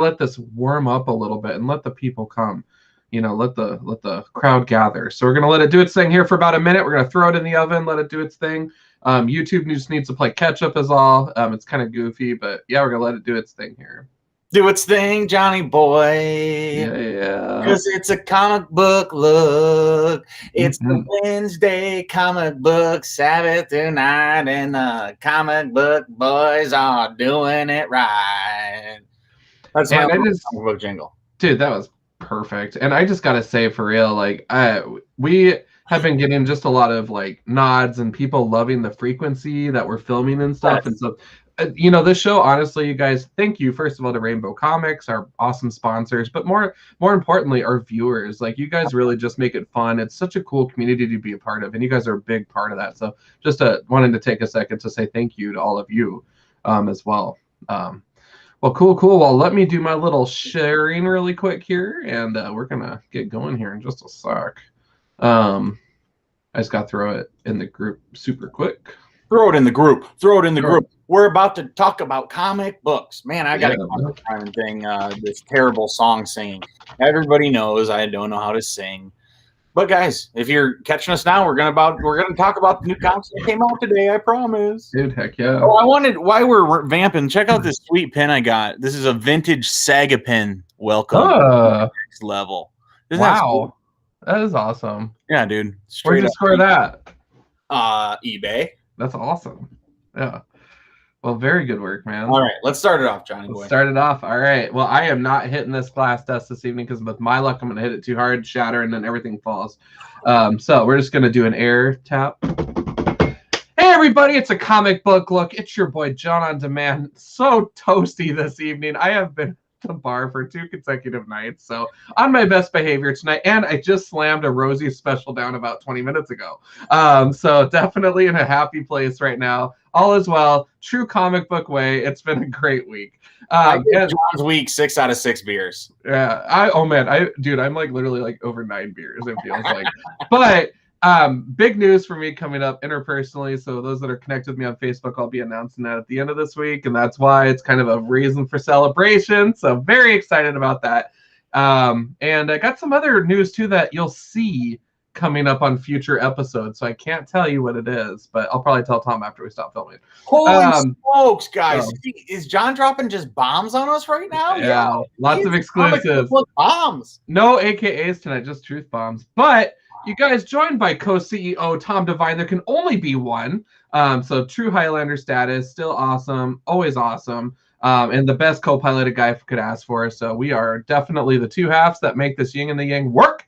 let this warm up a little bit and let the people come. Let the crowd gather. So we're gonna let it do its thing here for about a minute. We're gonna throw it in the oven, let it do its thing. YouTube just needs to play catch up is all. It's kind of goofy, but yeah, we're gonna let it do its thing here. Do its thing, Johnny boy. Yeah. Because it's a comic book look. It's the Wednesday comic book Sabbath tonight, and the comic book boys are doing it right. That's my comic book jingle. Dude, that was perfect. And I just gotta say, for real, like we have been getting just a lot of like nods and people loving the frequency that we're filming and stuff. Yes. And so this show, honestly, you guys, thank you first of all to Rainbow Comics, our awesome sponsors, but more importantly, our viewers. Like, you guys really just make it fun. It's such a cool community to be a part of, and you guys are a big part of that. So just wanting to take a second to say thank you to all of you as well. Well, cool. Well, let me do my little sharing really quick here, and we're gonna get going here in just a sec. I just gotta throw it in the group super quick. Throw it in the group. We're about to talk about comic books. Man, I got a comic thing. This terrible song singing. Everybody knows I don't know how to sing. But guys, if you're catching us now, we're gonna talk about the new comics that came out today. I promise. Dude, heck yeah. Oh, while we're vamping, check out this sweet pen I got. This is a vintage Saga Pen. Welcome to the next level. Wow, that is awesome. Yeah, dude. Where'd you score that? eBay. That's awesome. Yeah. Well, very good work, man. All right, let's start it off, Johnny boy. Start it off. All right. Well, I am not hitting this glass dust this evening because with my luck, I'm going to hit it too hard, shatter, and then everything falls. So we're just going to do an air tap. Hey, everybody. It's a comic book look. It's your boy, John on Demand. So toasty this evening. I have been at the bar for 2 consecutive nights, so on my best behavior tonight. And I just slammed a Rosie special down about 20 minutes ago. So definitely in a happy place right now. All is well. True comic book way. It's been a great week. John's week 6 out of 6 beers. Yeah. I'm like literally like over 9 beers, it feels like. But big news for me coming up interpersonally. So those that are connected with me on Facebook, I'll be announcing that at the end of this week. And that's why it's kind of a reason for celebration. So very excited about that. And I got some other news too that you'll see coming up on future episodes, so I can't tell you what it is, but I'll probably tell Tom after we stop filming. Holy smokes, guys. Is John dropping just bombs on us right now? Yeah, lots of exclusives. Bombs. No AKAs tonight, just truth bombs. But you guys, joined by co-CEO Tom Devine, there can only be one. So true Highlander status, still awesome, always awesome. And the best co-piloted guy could ask for. So we are definitely the two halves that make this yin and the yang work.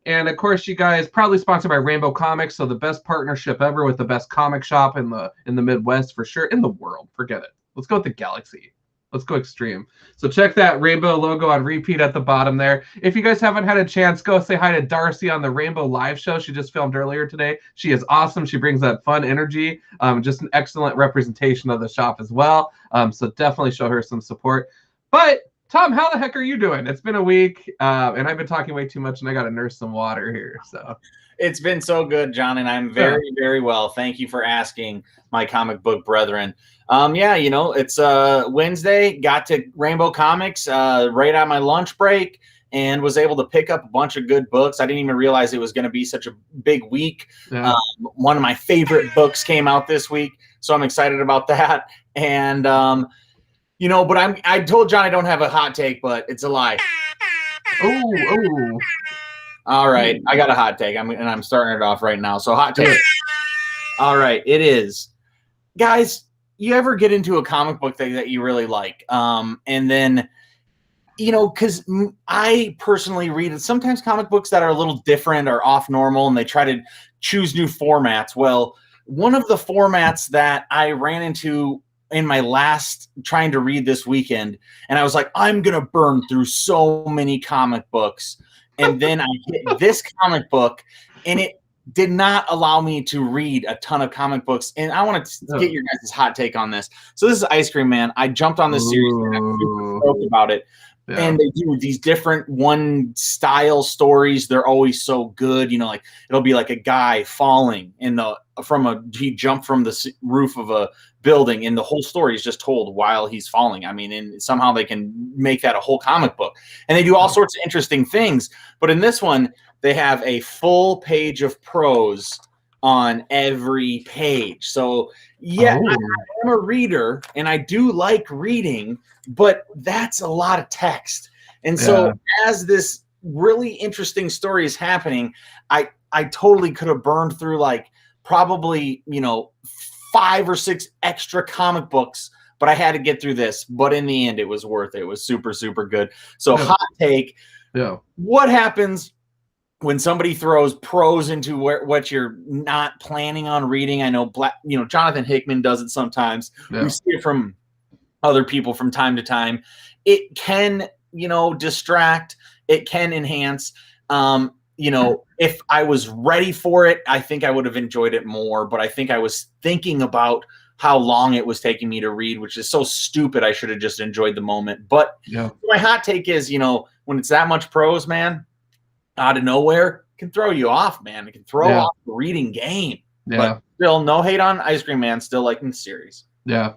And of course, you guys, proudly sponsored by Rainbow Comics, so the best partnership ever with the best comic shop in the Midwest for sure, in the world. Forget it. Let's go with the galaxy. Let's go extreme. So check that Rainbow logo on repeat at the bottom there. If you guys haven't had a chance, go say hi to Darcy on the Rainbow Live show. She just filmed earlier today. She is awesome. She brings that fun energy. Just an excellent representation of the shop as well. So definitely show her some support. But Tom, how the heck are you doing? It's been a week, and I've been talking way too much, and I got to nurse some water here. So it's been so good, John, and I'm very, very well. Thank you for asking, my comic book brethren. Yeah, it's Wednesday. Got to Rainbow Comics right on my lunch break, and was able to pick up a bunch of good books. I didn't even realize it was going to be such a big week. Yeah. One of my favorite books came out this week, so I'm excited about that. And but I told John I don't have a hot take, but it's a lie. Oh. All right, I got a hot take. I'm starting it off right now. So hot take. All right, it is. Guys, you ever get into a comic book that you really like? And then, because I personally read sometimes comic books that are a little different or off normal, and they try to choose new formats. Well, one of the formats that I ran into in my last trying to read this weekend, and I was like, I'm going to burn through so many comic books. And then I hit this comic book, and it did not allow me to read a ton of comic books. And I want to get your guys' hot take on this. So this is Ice Cream Man. I jumped on this series, and I'm super stoked about it. Yeah. And they do these different one style stories. They're always so good. Like it'll be like a guy falling he jumped from the roof of a building, and the whole story is just told while he's falling. I mean, and somehow they can make that a whole comic book, and they do all sorts of interesting things. But in this one, they have a full page of prose on every page. So yeah, I'm a reader and I do like reading, but that's a lot of text. And so as this really interesting story is happening, I totally could have burned through like probably, 5 or 6 extra comic books, but I had to get through this. But in the end, it was worth it. It was super, super good. So hot take. Yeah. What happens when somebody throws prose into what you're not planning on reading? I know Jonathan Hickman does it sometimes. We see it from other people from time to time. It can, distract. It can enhance. If I was ready for it, I think I would have enjoyed it more. But I think I was thinking about how long it was taking me to read, which is so stupid. I should have just enjoyed the moment. But my hot take is, when it's that much prose, man, out of nowhere, it can throw you off, man. It can throw off the reading game. Yeah. But still, no hate on Ice Cream Man. Still liking the series. Yeah.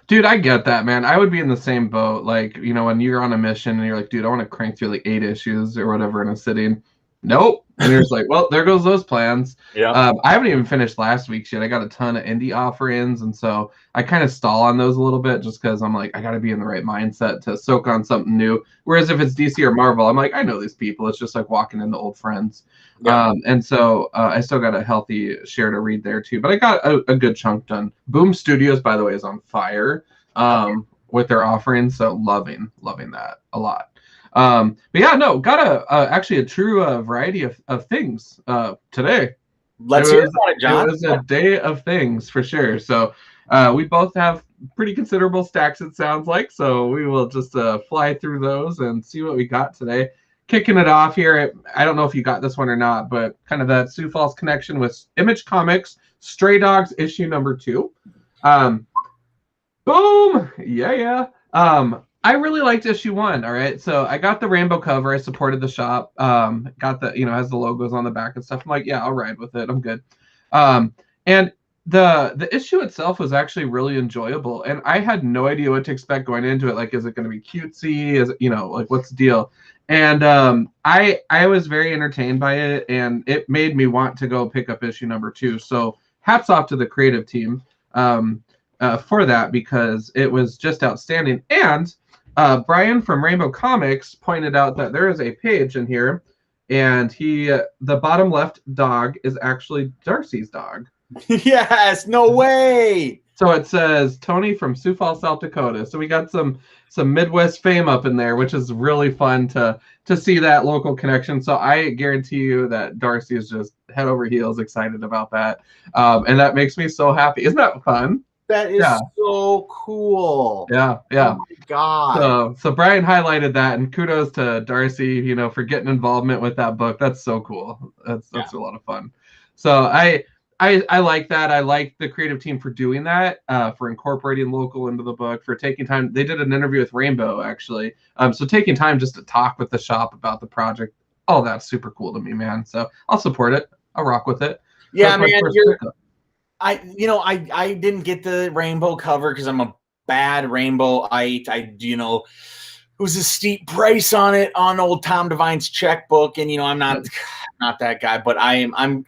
Dude, I get that, man. I would be in the same boat. Like, when you're on a mission and you're like, dude, I want to crank through like 8 issues or whatever in a sitting. Nope. And you're just like, well, there goes those plans. Yeah. I haven't even finished last week's yet. I got a ton of indie offerings, and so I kind of stall on those a little bit just because I'm like, I got to be in the right mindset to soak on something new. Whereas if it's DC or Marvel, I'm like, I know these people. It's just like walking into old friends. Yeah. And so I still got a healthy share to read there too. But I got a good chunk done. Boom Studios, by the way, is on fire with their offerings. So loving that a lot. But yeah, no, got actually a true variety of things today. Let's hear about it, John. It was a day of things for sure. So we both have pretty considerable stacks, it sounds like. So we will just fly through those and see what we got today. Kicking it off here, I don't know if you got this one or not, but kind of that Sioux Falls connection with Image Comics, Stray Dogs issue number 2. Boom! Yeah. I really liked issue 1. All right, so I got the rainbow cover. I supported the shop. Got the has the logos on the back and stuff. I'm like, yeah, I'll ride with it. I'm good. And the issue itself was actually really enjoyable, and I had no idea what to expect going into it. Like, is it going to be cutesy? Is like what's the deal? And I was very entertained by it, and it made me want to go pick up issue number 2. So hats off to the creative team for that, because it was just outstanding. And Brian from Rainbow Comics pointed out that there is a page in here, and the bottom left dog is actually Darcy's dog. Yes, no way. So it says Tony from Sioux Falls, South Dakota. So we got some Midwest fame up in there, which is really fun to see that local connection. So I guarantee you that Darcy is just head over heels excited about that, and that makes me so happy. Isn't that fun? That is so cool. Yeah. Oh my God. So Brian highlighted that, and kudos to Darcy, for getting involvement with that book. That's so cool. That's a lot of fun. So I like that. I like the creative team for doing that, for incorporating local into the book, for taking time. They did an interview with Rainbow, actually. So taking time just to talk with the shop about the project. Oh, that's super cool to me, man. So I'll support it. I'll rock with it. Yeah, man. I didn't get the rainbow cover because I'm a bad rainbow-ite. It was a steep price on it on old Tom Devine's checkbook, and I'm not that guy, but I'm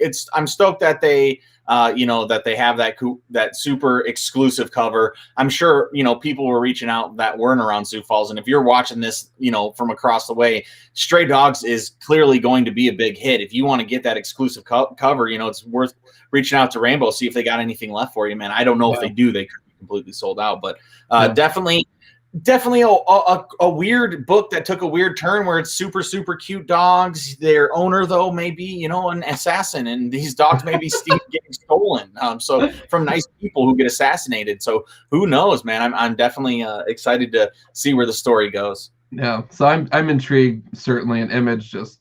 stoked that they that they have that super exclusive cover. I'm sure people were reaching out that weren't around Sioux Falls, and if you're watching this from across the way, Stray Dogs is clearly going to be a big hit. If you want to get that exclusive cover, it's worth reaching out to Rainbow, see if they got anything left for you, man. I don't know if they do. They could be completely sold out, but definitely a weird book that took a weird turn where it's super, super cute dogs. Their owner, though, may be, an assassin, and these dogs may be getting stolen. So from nice people who get assassinated. So who knows, man? I'm definitely excited to see where the story goes. Yeah. So I'm intrigued, certainly, and Image just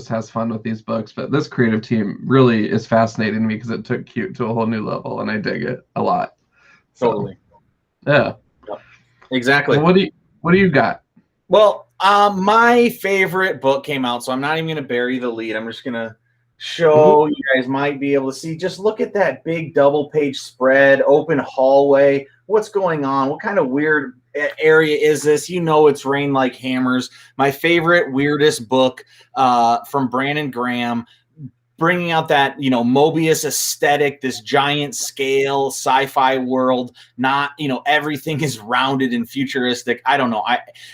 has fun with these books, but this creative team really is fascinating to me because it took cute to a whole new level, and I dig it a lot. Totally. So, yeah. Exactly. So what do you got? Well, my favorite book came out, so I'm not even going to bury the lead. I'm just going to show you guys might be able to see. Just look at that big double page spread, open hallway. What's going on? What kind of weird area is this? You know, it's Rain Like Hammers, my favorite weirdest book from Brandon Graham, bringing out that, you know, Mobius aesthetic, this giant scale sci-fi world. Not, you know, everything is rounded and futuristic. I don't know.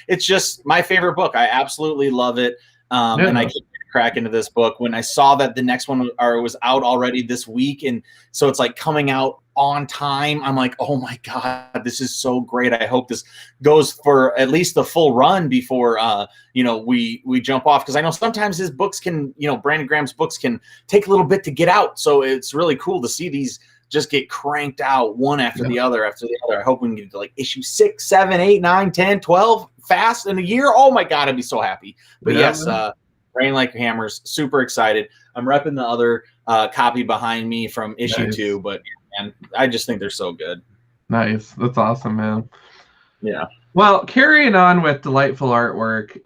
It's just my favorite book. I absolutely love it. And I keep crack into this book when I saw that the next one was out already this week, and so it's like coming out on time. I'm like, oh my god, this is so great. I hope this goes for at least the full run before you know, we jump off, because I know sometimes his books can, you know, Brandon Graham's books can take a little bit to get out, so it's really cool to see these just get cranked out one after the other after the other. I hope we can get to like issue 6, 7, 8, 9, 10, 12 fast in a year. Oh my god, I'd be so happy. But yes, Rain Like Hammers, super excited. I'm repping the other copy behind me from issue 2, but man, I just think they're so good. Nice. That's awesome, man. Yeah. Well, carrying on with delightful artwork,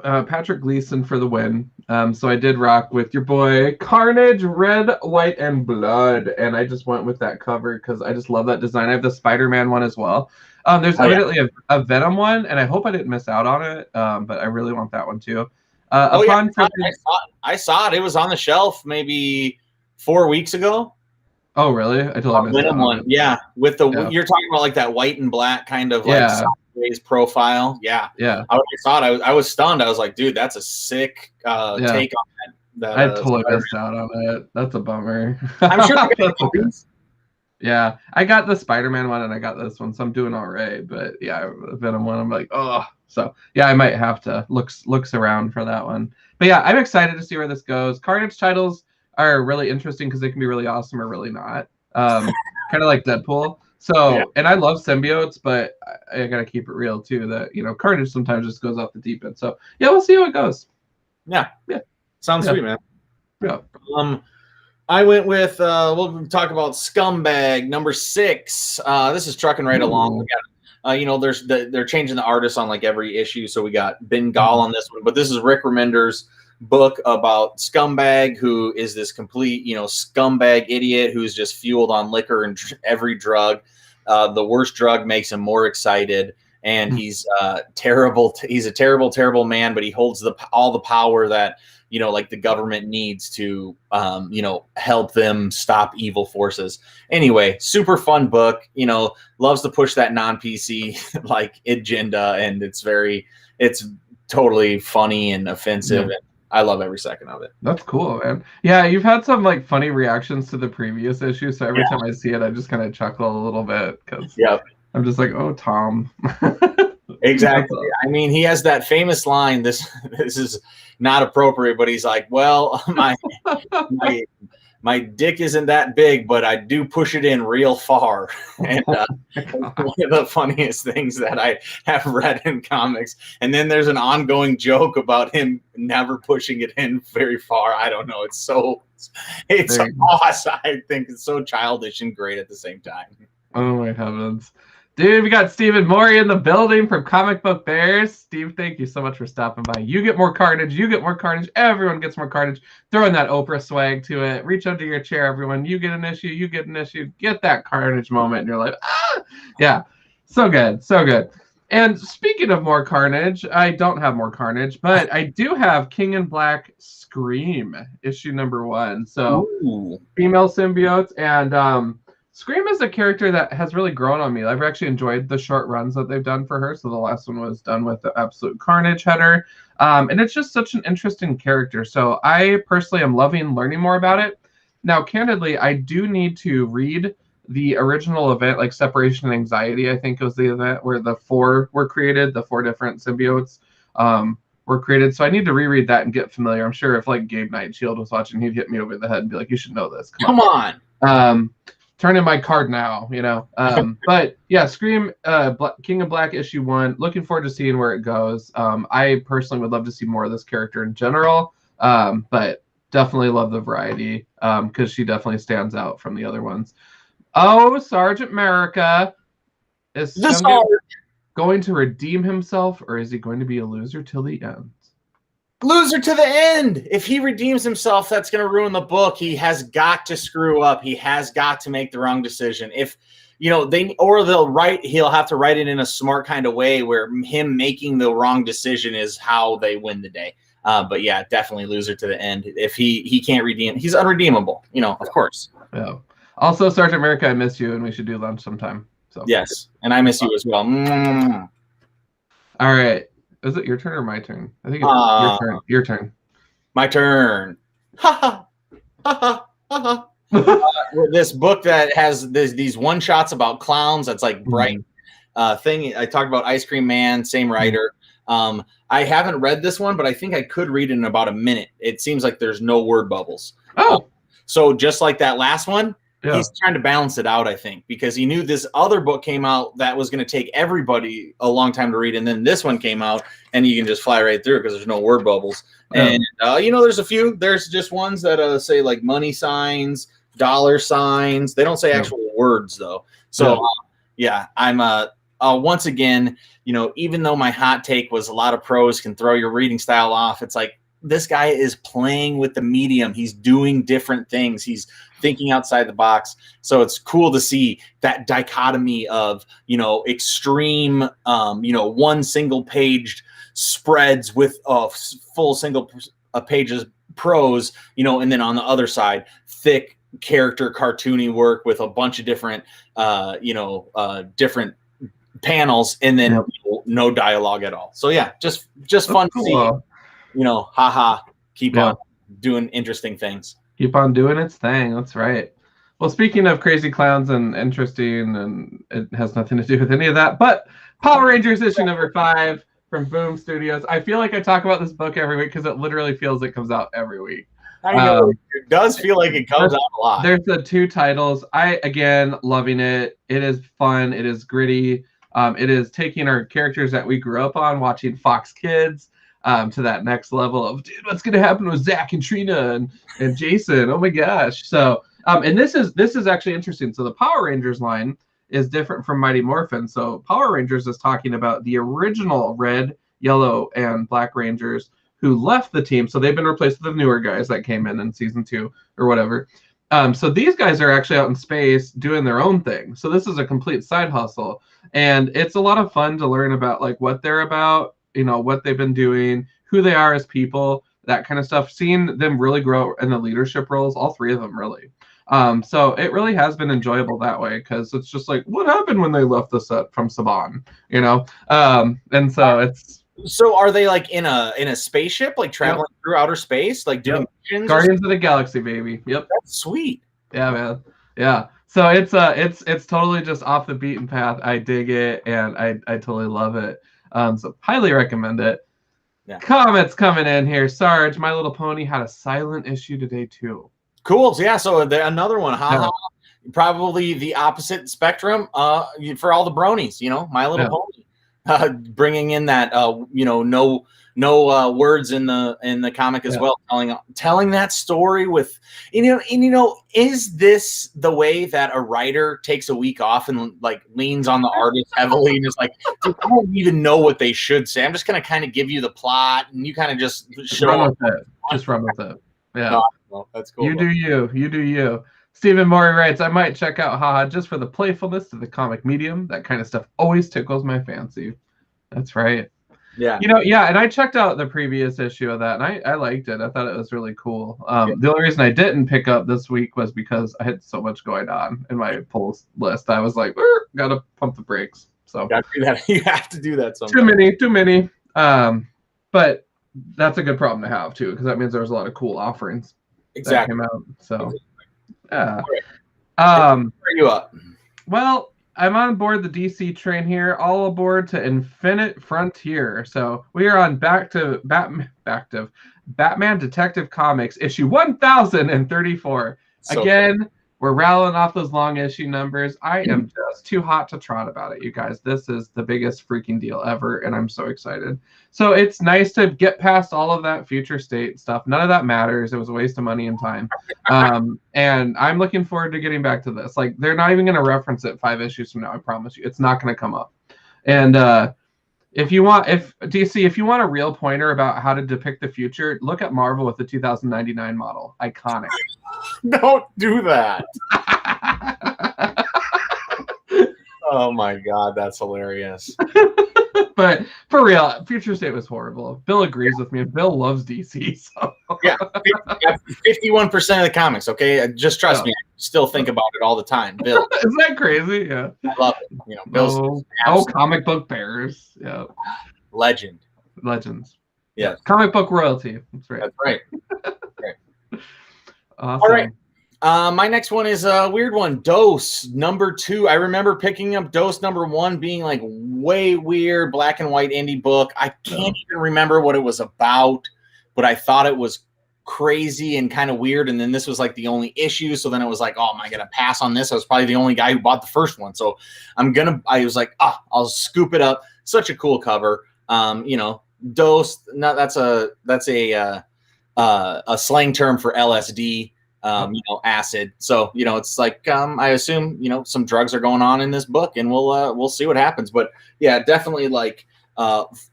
Patrick Gleason for the win. So I did rock with your boy Carnage, Red, White, and Blood, and I just went with that cover because I just love that design. I have the Spider-Man one as well. There's evidently a Venom one, and I hope I didn't miss out on it, but I really want that one too. I saw it. It was on the shelf maybe 4 weeks ago. Oh, really? I totally missed Venom one. Yeah, with the you're talking about like that white and black kind of like sideways profile. Yeah. I saw it. I was stunned. I was like, dude, that's a sick take on that. I totally missed out on it. That's a bummer. I'm sure. Yeah, I got the Spider-Man one and I got this one, so I'm doing all right. But yeah, Venom one, I'm like, oh. So yeah, I might have to looks around for that one. But yeah, I'm excited to see where this goes. Carnage titles are really interesting because they can be really awesome or really not. Kind of like Deadpool. So, and I love symbiotes, but I gotta keep it real too. That, you know, Carnage sometimes just goes off the deep end. So yeah, we'll see how it goes. Yeah. Sounds sweet, man. Yeah. I went with we'll talk about Scumbag number 6. This is trucking right along. We got, you know, they're changing the artists on like every issue, so we got Bengal on this one, but this is Rick Remender's book about Scumbag, who is this complete, you know, scumbag idiot who's just fueled on liquor and every drug. The worst drug makes him more excited, and he's terrible. He's a terrible man, but he holds all the power that, you know, like the government needs to, you know, help them stop evil forces. Anyway, super fun book, you know, loves to push that non-PC like agenda, and it's totally funny and offensive. And I love every second of it. That's cool, man. Yeah, you've had some like funny reactions to the previous issue, so every time I see it, I just kind of chuckle a little bit because I'm just like, oh, Tom. Exactly. I mean, he has that famous line. This is not appropriate, but he's like, well, my dick isn't that big, but I do push it in real far. And one of the funniest things that I have read in comics. And then there's an ongoing joke about him never pushing it in very far. I don't know. It's awesome. I think it's so childish and great at the same time. Oh my heavens. Dude, we got Stephen Morey in the building from Comic Book Bears. Steve, thank you so much for stopping by. You get more Carnage. You get more Carnage. Everyone gets more Carnage. Throw in that Oprah swag to it. Reach under your chair, everyone. You get an issue. You get an issue. Get that Carnage moment in your life. Yeah. So good. So good. And speaking of more Carnage, I don't have more Carnage, but I do have King in Black Scream, issue number 1. So female symbiotes, and Scream is a character that has really grown on me. I've actually enjoyed the short runs that they've done for her. So the last one was done with the Absolute Carnage header. And it's just such an interesting character. So I personally am loving learning more about it. Now, candidly, I do need to read the original event, like Separation and Anxiety, I think was the event where the 4 were created, the 4 different symbiotes were created. So I need to reread that and get familiar. I'm sure if like Gabe Nightshield was watching, he'd hit me over the head and be like, you should know this. Come on. Turn in my card now, you know. But yeah, Scream, King of Black issue 1. Looking forward to seeing where it goes. I personally would love to see more of this character in general, but definitely love the variety because she definitely stands out from the other ones. Oh, Sergeant America is going to redeem himself, or is he going to be a loser till the end? Loser to the end. If he redeems himself, that's going to ruin the book. He has got to screw up. He has got to make the wrong decision. If he'll have to write it in a smart kind of way where him making the wrong decision is how they win the day. But yeah, definitely loser to the end. If he can't redeem, he's unredeemable, of course. Yeah. Also, Sergeant America, I miss you, and we should do lunch sometime. So yes, and I miss you as well. All right. Is it your turn or my turn? I think it's your turn. Your turn. My turn. Ha ha ha ha. This book that has these one shots about clowns. That's like bright thing. I talked about Ice Cream Man. Same writer. I haven't read this one, but I think I could read it in about a minute. It seems like there's no word bubbles. Oh, so just like that last one. Yeah. He's trying to balance it out, I think, because he knew this other book came out that was going to take everybody a long time to read. And then this one came out and you can just fly right through because there's no word bubbles. Yeah. And, there's a few. There's just ones that say like money signs, dollar signs. They don't say actual words, though. So, I'm once again, even though my hot take was a lot of prose can throw your reading style off, it's like this guy is playing with the medium. He's doing different things. He's thinking outside the box. So it's cool to see that dichotomy of, extreme, one single page spreads with full single pages prose, and then on the other side, thick character cartoony work with a bunch of different, different panels, and then no dialogue at all. So yeah, just fun to see. Keep on doing interesting things. Keep on doing its thing. That's right. Well, speaking of crazy clowns and interesting, and it has nothing to do with any of that, but Power Rangers issue number 5 from Boom Studios. I feel like I talk about this book every week because it literally feels it comes out every week. I know. It does feel like it comes out a lot. There's the 2 titles. Again, loving it. It is fun. It is gritty. It is taking our characters that we grew up on watching Fox Kids to that next level of, dude, what's going to happen with Zach and Trina and Jason? Oh my gosh. So, and this is actually interesting. So the Power Rangers line is different from Mighty Morphin. So Power Rangers is talking about the original red, yellow, and black Rangers who left the team. So they've been replaced with the newer guys that came in season 2 or whatever. So these guys are actually out in space doing their own thing. So this is a complete side hustle. And it's a lot of fun to learn about like what they're about, what they've been doing, who they are as people, that kind of stuff. Seeing them really grow in the leadership roles, all 3 of them really. So it really has been enjoyable that way because it's just like, what happened when they left the set from Saban, and so it's. So are they like in a spaceship, like traveling through outer space, like doing missions? Guardians of the Galaxy, baby. Yep. That's sweet. Yeah, man. Yeah. So it's totally just off the beaten path. I dig it and I totally love it. So highly recommend it. Yeah. Comments coming in here. Sarge, My Little Pony had a silent issue today too. Cool. Yeah. So another one. Probably the opposite spectrum. For all the bronies, My Little Pony, bringing in that no words in the comic as well, telling that story with is this the way that a writer takes a week off and like leans on the artist heavily and is like, dude, I don't even know what they should say, I'm just gonna kind of give you the plot and you kind of just run with it. Just run with it. Yeah, no, that's cool. You do you. Stephen Morey writes, I might check out Haha just for the playfulness of the comic medium. That kind of stuff always tickles my fancy. That's right. Yeah. And I checked out the previous issue of that, and I liked it. I thought it was really cool. The only reason I didn't pick up this week was because I had so much going on in my pulls list. I was like, gotta pump the brakes. So you have to do that sometimes. Too many. But that's a good problem to have too, because that means there's a lot of cool offerings that came out. So yeah. Where are you up? Well, I'm on board the DC train here, all aboard to Infinite Frontier. So we are on back to Batman Detective Comics issue 1034. Again, we're rattling off those long issue numbers. I am just too hot to trot about it, you guys. This is the biggest freaking deal ever, and I'm so excited. So it's nice to get past all of that future state stuff. None of that matters. It was a waste of money and time. And I'm looking forward to getting back to this. Like, they're not even going to reference it 5 issues from now, I promise you. It's not going to come up. And If you want, if DC, if you want a real pointer about how to depict the future, look at Marvel with the 2099 model. Iconic. Don't do that. Oh my God, that's hilarious. But for real, Future State was horrible. Bill agrees with me. Bill loves DC. So. Yeah, 51% of the comics. Okay, just trust me. I still think about it all the time. Bill, isn't that crazy? Yeah, I love it. You know, Bill's comic book bears. Yeah, legends. Yeah, comic book royalty. That's right. That's right. Awesome. All right. My next one is a weird one. Dose #2. I remember picking up Dose #1 being like way weird, black and white indie book. I can't even remember what it was about, but I thought it was crazy and kind of weird. And then this was like the only issue. So then it was like, oh, am I going to pass on this? I was probably the only guy who bought the first one. So I was like, I'll scoop it up. Such a cool cover. You know, Dose, that's a slang term for LSD. You know, acid. So, you know, it's like, I assume, you know, some drugs are going on in this book, and we'll see what happens. But yeah, definitely like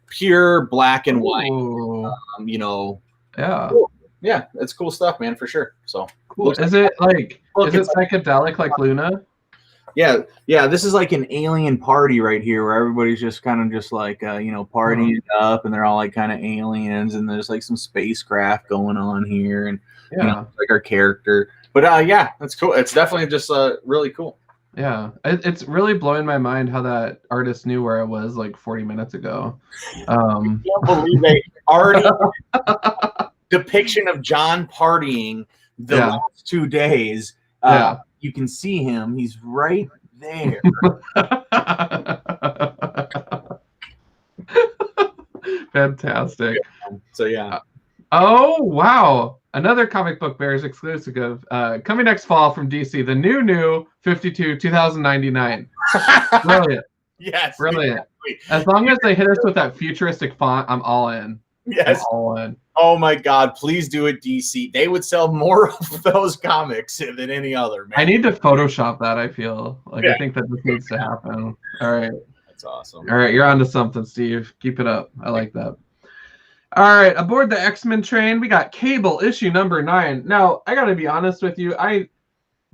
pure black and white. You know, yeah, cool. Yeah, it's cool stuff, man, for sure. So cool. Is it psychedelic like Luna? Yeah. This is like an alien party right here, where everybody's just kind of just like you know, partying up, and they're all like kind of aliens, and there's like some spacecraft going on here, and you know, like our character. But yeah, that's cool. It's definitely just really cool. Yeah, it's really blowing my mind how that artist knew where I was like 40 minutes ago. I can't believe they already depiction of John partying the last 2 days. You can see him. He's right there. Fantastic. So yeah. Oh wow! Another comic book bears exclusive coming next fall from DC. The new 52 2099. Brilliant. Yes. Brilliant. Exactly. As long as they hit us with that futuristic font, I'm all in. Yes. I'm all in. Oh my God! Please do it, DC. They would sell more of those comics than any other. Man. I need to Photoshop that. I feel like I think that this needs to happen. All right. That's awesome. All right, you're onto something, Steve. Keep it up. I like that. All right, aboard the X-Men train, we got Cable issue #9. Now, I got to be honest with you.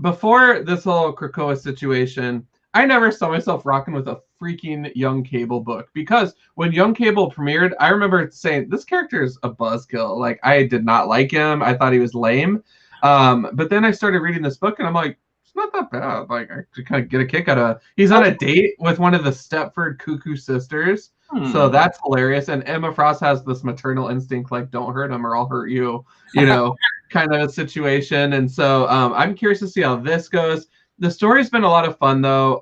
Before this whole Krakoa situation, I never saw myself rocking with a freaking Young Cable book, because when Young Cable premiered, I remember saying, this character is a buzzkill. Like, I did not like him. I thought he was lame. But then I started reading this book, and I'm like, it's not that bad. Like, I could kind of get a kick out of it. He's on a date with one of the Stepford Cuckoo sisters. So that's hilarious. And Emma Frost has this maternal instinct, like, don't hurt him or I'll hurt you, you know, kind of a situation. And so I'm curious to see how this goes. The story's been a lot of fun, though.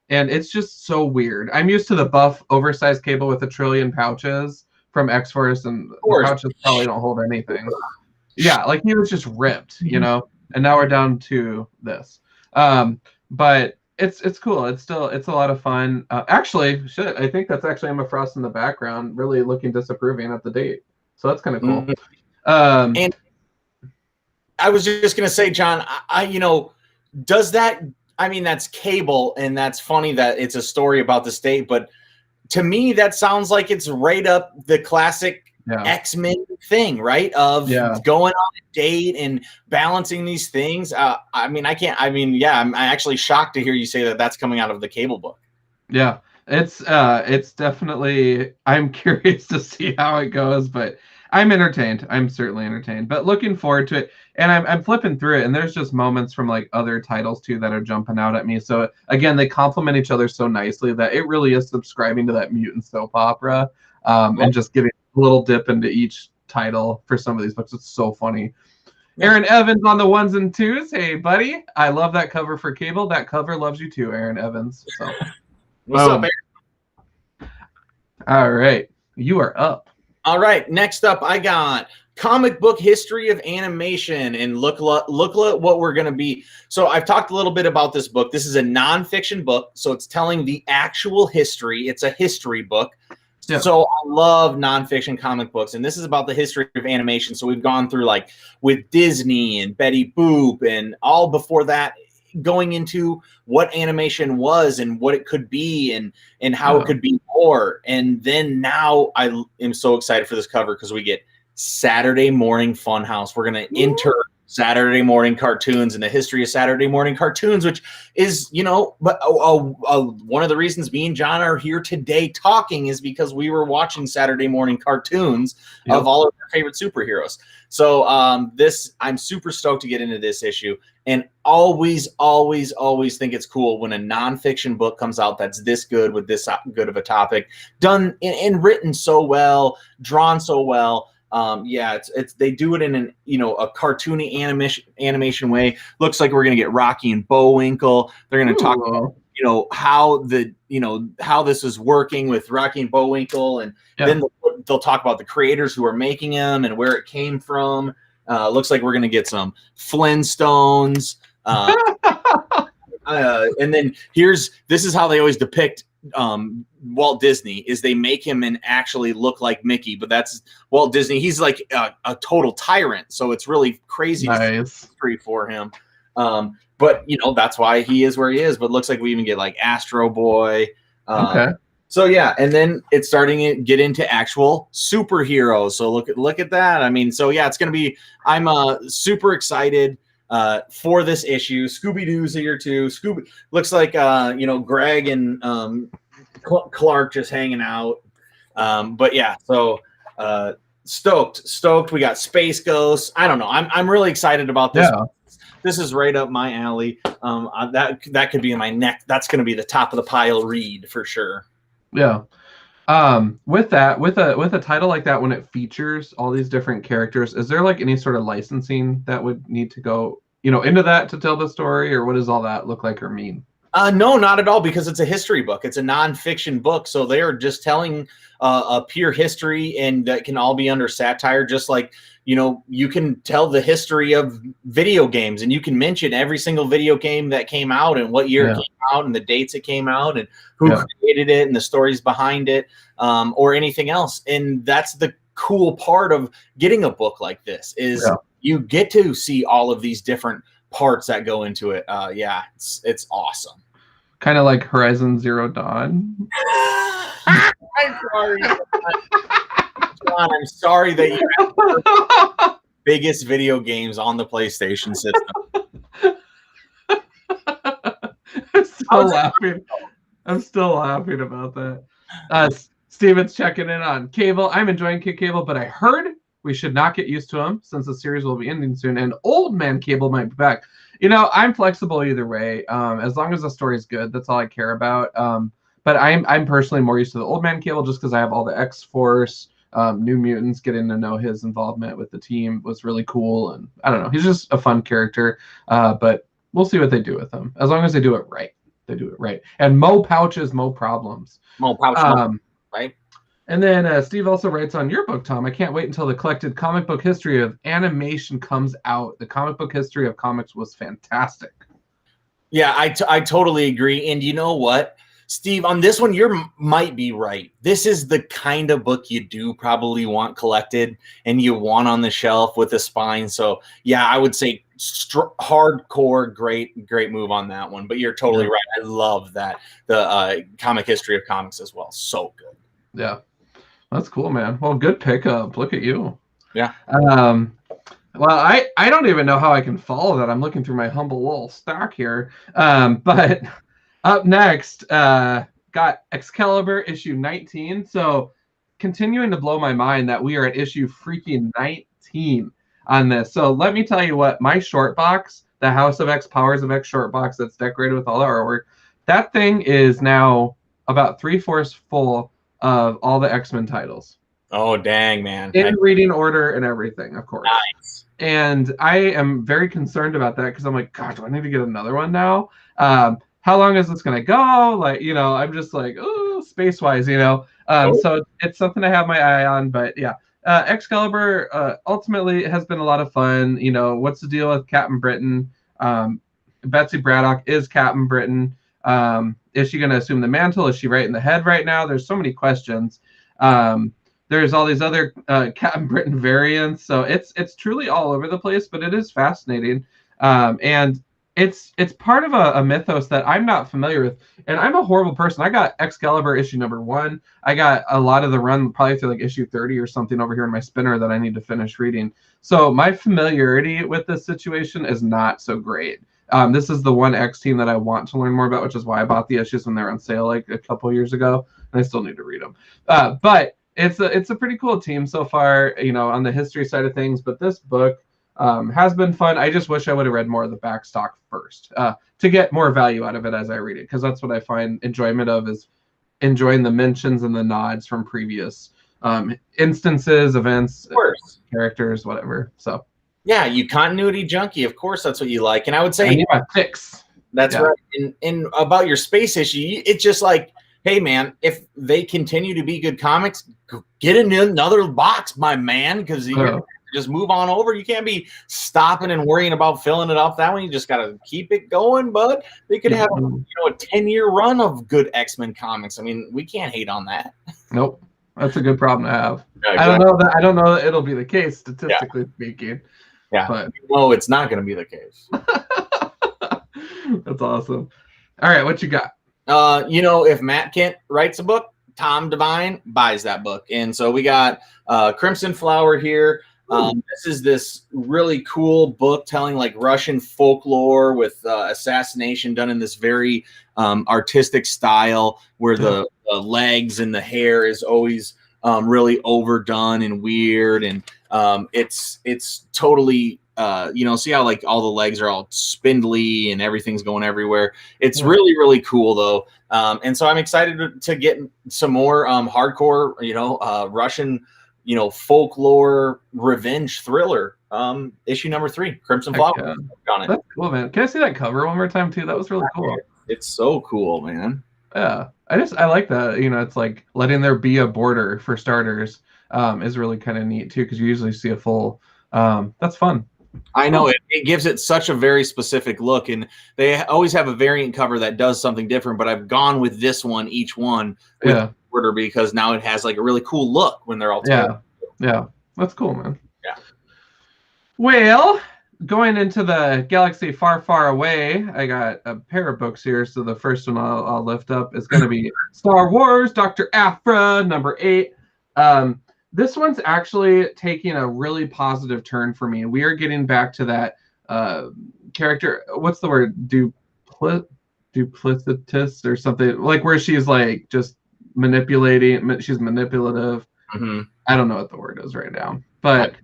And it's just so weird. I'm used to the buff, oversized Cable with 1 trillion pouches from X-Force, and the pouches probably don't hold anything. Yeah, like he was just ripped, you know? And now we're down to this. But it's cool. It's a lot of fun. Actually, I think that's actually Emma Frost in the background, really looking disapproving at the date. So that's kind of cool. And I was just gonna say, John, you know, does that? I mean, that's Cable, and that's funny that it's a story about the state. But to me, that sounds like it's right up the classic X-Men thing, right? Of going on a date and balancing these things. I'm actually shocked to hear you say that that's coming out of the Cable book. Yeah, it's definitely, I'm curious to see how it goes, but I'm entertained. I'm certainly entertained, but looking forward to it. And I'm flipping through it, and there's just moments from like other titles too that are jumping out at me. So again, they complement each other so nicely that it really is subscribing to that mutant soap opera, and just giving a little dip into each title for some of these books. It's so funny. Aaron Evans on the 1s and 2s. Hey, buddy. I love that cover for Cable. That cover loves you too, Aaron Evans. So, what's up, Aaron? All right. You are up. All right. Next up, I got Comic Book History of Animation. And look what we're going to be. So I've talked a little bit about this book. This is a nonfiction book. So it's telling the actual history. It's a history book. Yeah. So I love nonfiction comic books, and this is about the history of animation. So we've gone through like with Disney and Betty Boop, and all before that, going into what animation was and what it could be and how it could be more. And then now I am so excited for this cover because we get Saturday Morning Funhouse. We're going to enter Saturday morning cartoons and the history of Saturday morning cartoons, which is, but one of the reasons me and John are here today talking is because we were watching Saturday morning cartoons of all of our favorite superheroes. So I'm super stoked to get into this issue, and always think it's cool when a nonfiction book comes out that's this good with this good of a topic, done and written so well, drawn so well. It's they do it in a cartoony animation way. Looks like we're gonna get Rocky and Bullwinkle. They're gonna talk about how this is working with Rocky and Bullwinkle, and then they'll talk about the creators who are making them and where it came from. Looks like we're gonna get some Flintstones. And then this is how they always depict Walt Disney, is they make him and actually look like Mickey, but that's Walt Disney. He's like a total tyrant, so it's really crazy history for him. But that's why he is where he is. But looks like we even get like Astro Boy. So yeah, and then it's starting to get into actual superheroes. So look at that. I mean, so yeah, it's gonna be. I'm super excited for this issue. Scooby-Doo's here too. Looks like Greg and Clark just hanging out. But yeah, so stoked. We got Space Ghost. I don't know. I'm really excited about this. Yeah. This is right up my alley. That could be in my neck. That's going to be the top of the pile read for sure. Yeah. With a title like that, when it features all these different characters, is there like any sort of licensing that would need to go, into that to tell the story, or what does all that look like or mean? No, not at all, because it's a history book. It's a nonfiction book, so they are just telling a pure history, and that can all be under satire. Just like you can tell the history of video games, and you can mention every single video game that came out and what year it came out and the dates it came out and who created it and the stories behind it, or anything else. And that's the cool part of getting a book like this is you get to see all of these different parts that go into it. It's awesome. Kind of like Horizon Zero Dawn. I'm sorry. John, I'm sorry that you have the biggest video games on the PlayStation system. I'm still laughing about that. Steven's checking in on Cable. I'm enjoying Kid Cable, but I heard we should not get used to him since the series will be ending soon, and Old Man Cable might be back. I'm flexible either way. As long as the story is good, that's all I care about. But I'm personally more used to the Old Man Cable just because I have all the X-Force, New Mutants. Getting to know his involvement with the team was really cool, and I don't know, he's just a fun character. But we'll see what they do with him. As long as they do it right, they do it right. And Mo Pouches, Mo Problems. Mo Pouches, right? And then Steve also writes on your book, Tom, I can't wait until the collected comic book history of animation comes out. The comic book history of comics was fantastic. Yeah, I totally agree. And you know what, Steve, on this one, you might be right. This is the kind of book you do probably want collected and you want on the shelf with a spine. So yeah, I would say hardcore, great move on that one. But you're totally right. I love that. The comic history of comics as well. So good. Yeah. That's cool, man. Well, good pickup. Look at you. Yeah. Well, I don't even know how I can follow that. I'm looking through my humble little stack here. But up next, got Excalibur issue 19. So continuing to blow my mind that we are at issue freaking 19 on this. So let me tell you what, my short box, the House of X, Powers of X short box that's decorated with all the artwork, that thing is now about 3/4 full of all the X-Men titles. Oh, dang, man. In reading order and everything, of course. Nice. And I am very concerned about that because I'm like, God, do I need to get another one now? How long is this going to go? Like, I'm just like, oh, space-wise, So it's something to have my eye on. But yeah, Excalibur ultimately has been a lot of fun. What's the deal with Captain Britain? Betsy Braddock is Captain Britain. Is she going to assume the mantle? Is she right in the head right now? There's so many questions. There's all these other Captain Britain variants. So it's truly all over the place, but it is fascinating. And it's part of a mythos that I'm not familiar with, and I'm a horrible person. I got Excalibur issue #1. I got a lot of the run probably through like issue 30 or something over here in my spinner that I need to finish reading. So my familiarity with this situation is not so great. This is the one X team that I want to learn more about, which is why I bought the issues when they were on sale like a couple years ago, and I still need to read them. But it's a pretty cool team so far, on the history side of things. But this book has been fun. I just wish I would have read more of the back stock first to get more value out of it as I read it, because that's what I find enjoyment of, is enjoying the mentions and the nods from previous instances, events, characters, whatever. So yeah, you continuity junkie. Of course, that's what you like. And I would say I need my fix. That's right. And about your space issue, it's just like, hey, man, if they continue to be good comics, get in another box, my man, because you're just move on over. You can't be stopping and worrying about filling it up that way. You just got to keep it going. But they could have a 10-year run of good X-Men comics. I mean, we can't hate on that. Nope. That's a good problem to have. Yeah, exactly. I don't know that it'll be the case, statistically speaking. Yeah. But no, it's not going to be the case. That's awesome. All right, what you got? If Matt Kent writes a book, Tom Devine buys that book. And so we got Crimson Flower here. This is this really cool book telling like Russian folklore with assassination done in this very artistic style, where the legs and the hair is always really overdone and weird. And it's totally see how like all the legs are all spindly and everything's going everywhere. It's really, really cool though. And so I'm excited to get some more hardcore, Russian, folklore revenge thriller. Issue #3, Crimson Flower. On it. That's cool, man. Can I see that cover one more time too? That was really cool. It's so cool, man. Yeah. I like that. It's like letting there be a border for starters is really kind of neat too, because you usually see a full that's fun. I know it gives it such a very specific look, and they always have a variant cover that does something different, but I've gone with this one, each one with order, because now it has like a really cool look when they're all together. Yeah. That's cool, man. Yeah. Well, going into the galaxy far, far away, I got a pair of books here. So the first one I'll lift up is going to be Star Wars, Dr. Aphra, #8. This one's actually taking a really positive turn for me. We are getting back to that character. What's the word? Duplicitous or something, like where she's like just manipulating. She's manipulative. Mm-hmm. I don't know what the word is right now, but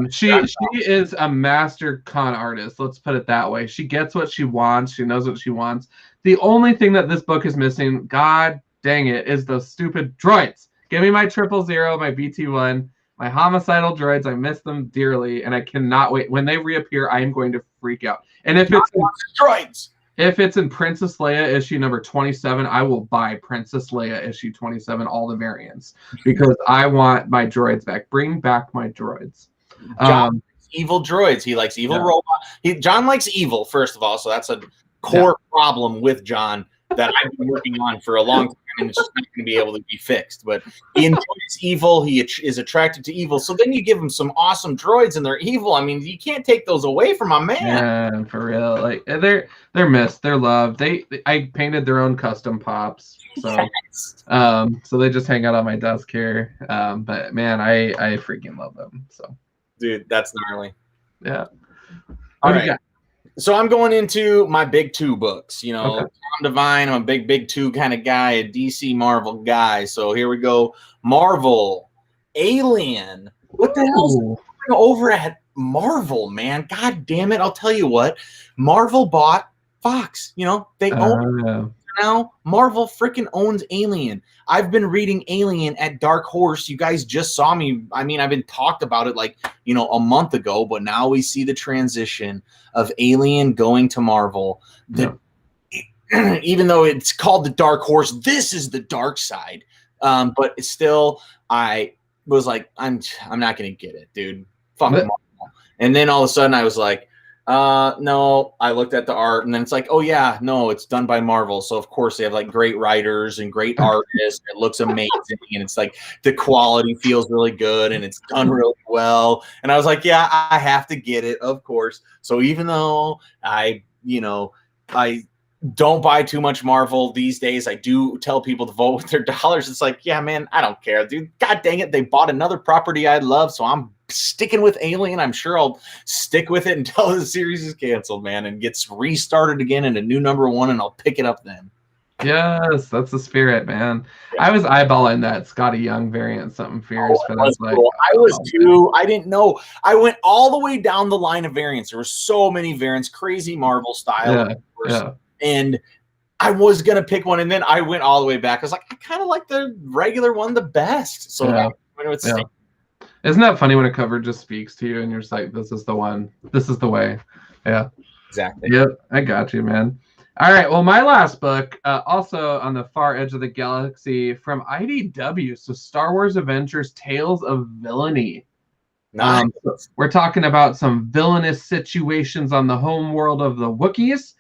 she is a master con artist. Let's put it that way. She gets what she wants. She knows what she wants. The only thing that this book is missing, God dang it, is those stupid droids. Give me my 000, my BT1, my homicidal droids. I miss them dearly, and I cannot wait. When they reappear, I am going to freak out. And if it's droids, if it's in Princess Leia issue #27, I will buy Princess Leia issue 27, all the variants, because I want my droids back. Bring back my droids. John likes evil droids. He likes evil robots. John likes evil, first of all, so that's a core problem with John that I've been working on for a long time, and it's just not going to be able to be fixed. But he enjoys evil. He is attracted to evil. So then you give him some awesome droids, and they're evil. I mean, you can't take those away from my man. Yeah, for real. Like they're missed. They're loved. I painted their own custom pops. So so they just hang out on my desk here. But man, I freaking love them. So dude, that's gnarly. Yeah. All right. So I'm going into my big two books. Tom Devine, I'm a big two kind of guy, a DC Marvel guy. So here we go. Marvel, Alien. What the hell is going over at Marvel, man? God damn it. I'll tell you what. Marvel bought Fox. They own now. Marvel freaking owns Alien. I've been reading Alien at Dark Horse. You guys just saw me. I mean, I've been talked about it like, a month ago, but now we see the transition of Alien going to Marvel. Even though it's called the Dark Horse, this is the dark side. But still, I was like, I'm not going to get it, dude. Fuck Marvel. And then all of a sudden I was like, no, I looked at the art, and then it's like, oh yeah, no, it's done by Marvel. So of course they have like great writers and great artists. It looks amazing, and it's like the quality feels really good, and it's done really well. And I was like, yeah, I have to get it, of course. So even though I I don't buy too much Marvel these days. I do tell people to vote with their dollars. It's like, yeah, man, I don't care, dude. God dang it, they bought another property I love, so I'm sticking with Alien. I'm sure I'll stick with it until the series is canceled, man, and gets restarted again in a new #1, and I'll pick it up then. Yes, that's the spirit, man. Yeah. I was eyeballing that Scotty Young variant, something fierce, but I was like, cool. I was too. I didn't know. I went all the way down the line of variants. There were so many variants, crazy Marvel style, and I was gonna pick one, and then I went all the way back. I was like, I kind of like the regular one the best. So isn't that funny when a cover just speaks to you, and you're just like, this is the one, this is the way. Yeah, exactly. Yep, I got you, man. All right, well, my last book, also on the far edge of the galaxy, from IDW, so Star Wars Avengers Tales of Villainy. Nice. We're talking about some villainous situations on the home world of the Wookiees.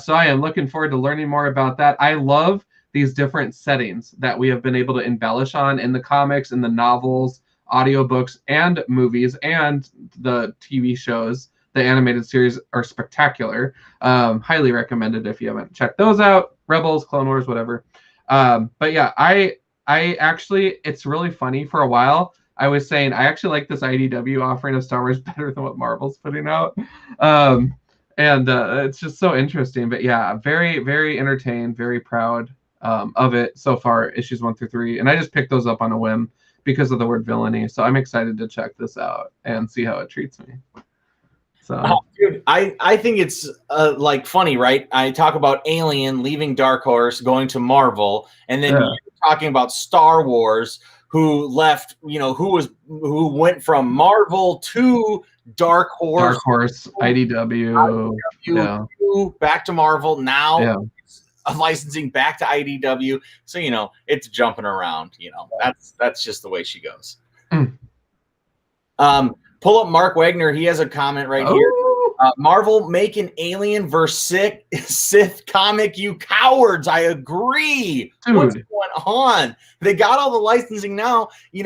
So I am looking forward to learning more about that. I love these different settings that we have been able to embellish on in the comics, in the novels, audiobooks, and movies, and the TV shows. The animated series are spectacular. Highly recommended if you haven't checked those out. Rebels, Clone Wars, whatever. But yeah, I actually, it's really funny. For a while, I was saying I actually like this IDW offering of Star Wars better than what Marvel's putting out. And it's just so interesting. But yeah, very, very entertained, very proud of it so far, issues 1 through 3. And I just picked those up on a whim because of the word villainy. So I'm excited to check this out and see how it treats me. So, dude, I think it's like funny, right? I talk about Alien leaving Dark Horse, going to Marvel, and then you're talking about Star Wars, who left, who went from Marvel to Dark Horse, IDW, back to Marvel, now licensing back to IDW. So it's jumping around. That's just the way she goes. Pull up Mark Wagner. He has a comment right here. Marvel make an Alien versus Sith comic, you cowards. I agree. Dude. What's going on? They got all the licensing now. You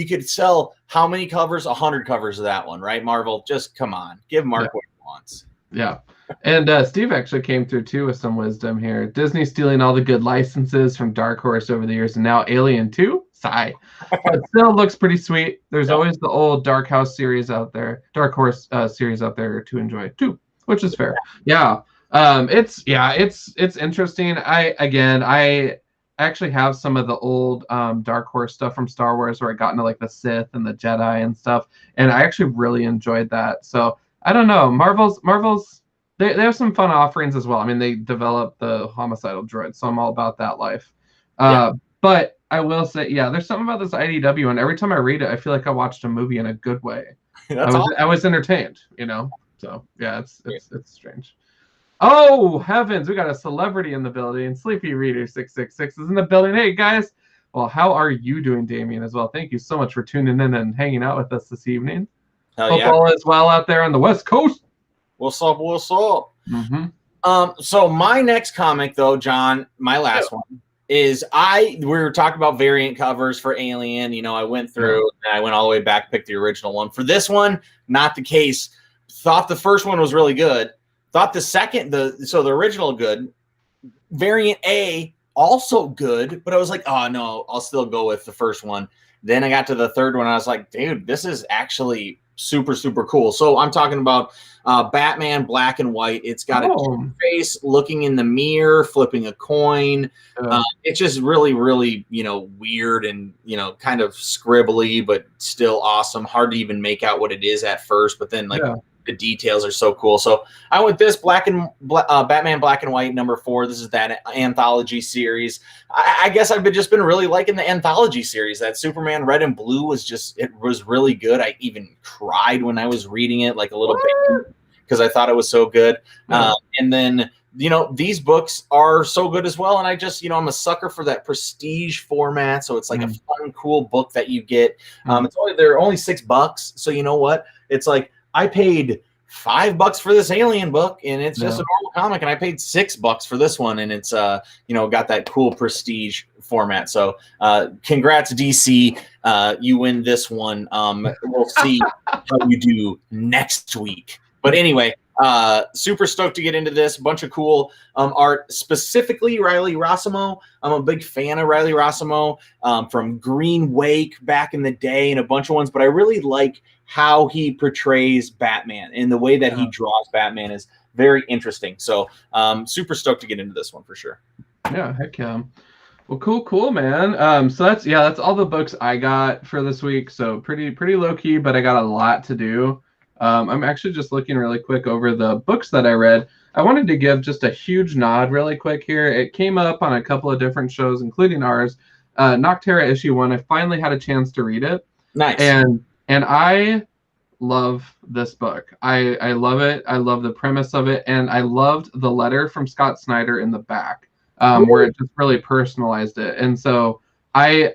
could sell how many covers? 100 covers of that one, right? Marvel, just come on. Give Mark what he wants. Yeah. And Steve actually came through too with some wisdom here. Disney stealing all the good licenses from Dark Horse over the years, and now Alien 2? Sigh. But still looks pretty sweet. There's always the old Dark Horse series out there to enjoy too, which is fair. Yeah. It's interesting. I actually have some of the old Dark Horse stuff from Star Wars where I got into like the Sith and the Jedi and stuff, and I actually really enjoyed that. So I don't know. Marvel's they have some fun offerings as well. I mean, they developed the homicidal droid, so I'm all about that life. But I will say, there's something about this IDW, and every time I read it, I feel like I watched a movie in a good way. I was entertained, So yeah, it's strange. Oh heavens, we got a celebrity in the building. Sleepy Reader 666 is in the building. Hey guys, well, how are you doing, Damien? As well, thank you so much for tuning in and hanging out with us this evening. Hope all is well out there on the West Coast. What's up? Mm-hmm. So my next comic, though, John, my last one is we were talking about variant covers for Alien. I went through and I went all the way back, picked the original one. For this one, not the case. Thought the first one was really good. Thought the original good. Variant A also good, but I was like, oh no, I'll still go with the first one. Then I got to the third one. I was like, dude, this is actually super, super cool. So I'm talking about Batman Black and White. It's got a face looking in the mirror, flipping a coin. It's just really, really, weird and, kind of scribbly, but still awesome. Hard to even make out what it is at first, but then the details are so cool. So I went this Batman Black and White #4. This is that anthology series. I guess I've just been really liking the anthology series. That Superman Red and Blue it was really good. I even cried when I was reading it, like a little bit, because I thought it was so good. And then, these books are so good as well. And I just, I'm a sucker for that prestige format. So it's like a fun, cool book that you get. They're only $6. So you know what? It's like, I paid $5 for this Alien book, and it's just a normal comic, and I paid $6 for this one, and it's got that cool prestige format. So congrats, DC. You win this one. We'll see how you do next week. But anyway, Super stoked to get into this. A bunch of cool art, specifically Riley Rossimo. I'm a big fan of Riley Rossimo from Green Wake back in the day and a bunch of ones, but I really like how he portrays Batman and the way that he draws Batman is very interesting. So super stoked to get into this one for sure. Yeah, heck yeah. Well, cool, man. So that's all the books I got for this week. So pretty low key, but I got a lot to do. I'm actually just looking really quick over the books that I read. I wanted to give just a huge nod really quick here. It came up on a couple of different shows, including ours. Nocterra issue 1. I finally had a chance to read it. Nice. And I love this book. I love it. I love the premise of it, and I loved the letter from Scott Snyder in the back, where it just really personalized it. And so I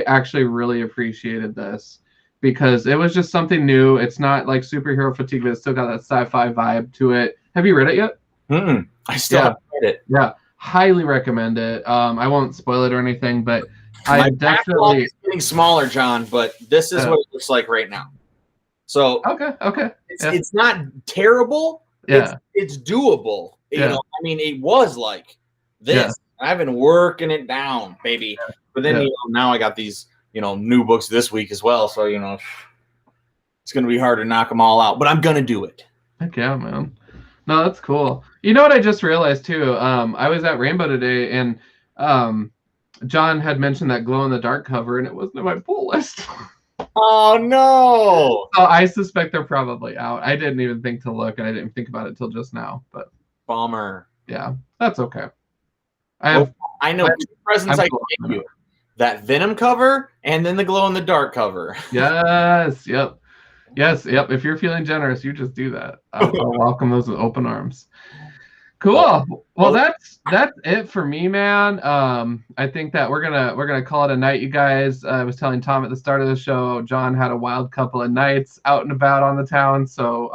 actually really appreciated this because it was just something new. It's not like superhero fatigue, but it's still got that sci-fi vibe to it. Have you read it yet? I still haven't read it. Yeah, highly recommend it. I won't spoil it or anything, but I definitely. It's getting smaller, John, but this is what it looks like right now. So okay. It's not terrible. Yeah, it's doable. You know, I mean, it was like this. Yeah. I've been working it down, baby. But then you know, now I got these new books this week as well. So it's gonna be hard to knock them all out. But I'm gonna do it. Heck yeah, man. No, that's cool. You know what I just realized too? I was at Rainbow today, and John had mentioned that glow in the dark cover, and it wasn't in my pull list. Oh no! So I suspect they're probably out. I didn't even think to look, and I didn't think about it till just now. But bummer. Yeah, that's okay. I know two presents I can give you: that Venom cover, and then the glow in the dark cover. Yes. Yep. If you're feeling generous, you just do that. I'll welcome those with open arms. Cool. Well, that's it for me, man. I think that we're gonna call it a night, you guys. I was telling Tom at the start of the show, John had a wild couple of nights out and about on the town, so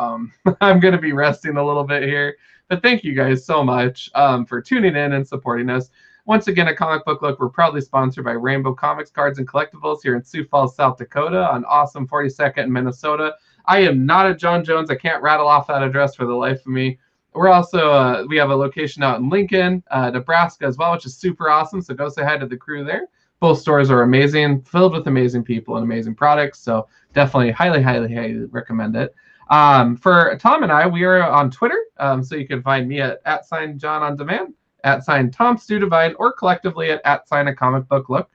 I'm gonna be resting a little bit here. But thank you guys so much for tuning in and supporting us. Once again, at Comic Book Look, we're proudly sponsored by Rainbow Comics, Cards, and Collectibles here in Sioux Falls, South Dakota, on awesome 42nd in Minnesota. I am not at John Jones. I can't rattle off that address for the life of me. We're also, we have a location out in Lincoln, Nebraska as well, which is super awesome. So go say hi to the crew there. Both stores are amazing, filled with amazing people and amazing products. So definitely highly recommend it. For Tom and I, we are on Twitter. So you can find me at @JohnOnDemand, @TomStewDivide, or collectively at @A-Comic-Book-Look.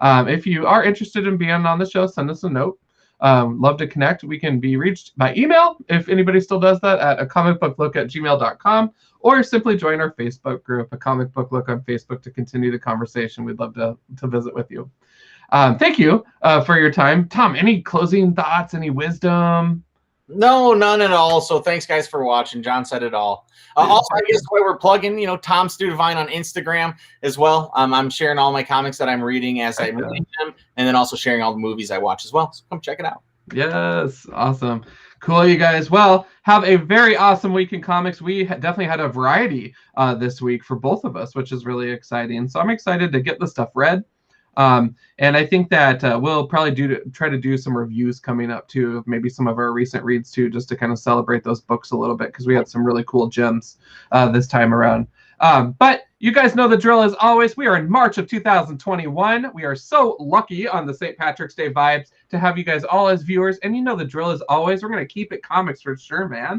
If you are interested in being on the show, send us a note. Love to connect. We can be reached by email, if anybody still does that, at acomicbooklook@gmail.com, or simply join our Facebook group, A Comic Book Look on Facebook, to continue the conversation. We'd love to visit with you. Thank you for your time. Tom, any closing thoughts, any wisdom? No, none at all. So thanks, guys, for watching. John said it all. Also, I guess where we're plugging, Tom Stu Divine on Instagram as well. I'm sharing all my comics that I'm reading as I'm reading them, and then also sharing all the movies I watch as well. So come check it out. Yes, awesome. Cool, you guys. Well, have a very awesome week in comics. We definitely had a variety this week for both of us, which is really exciting. So I'm excited to get the stuff read. And I think that we'll probably try to do some reviews coming up too, of maybe some of our recent reads too, just to kind of celebrate those books a little bit, because we had some really cool gems this time around. But you guys know the drill as always. We are in March of 2021. We are so lucky on the St. Patrick's Day vibes to have you guys all as viewers. And you know the drill as always. We're going to keep it comics for sure, man.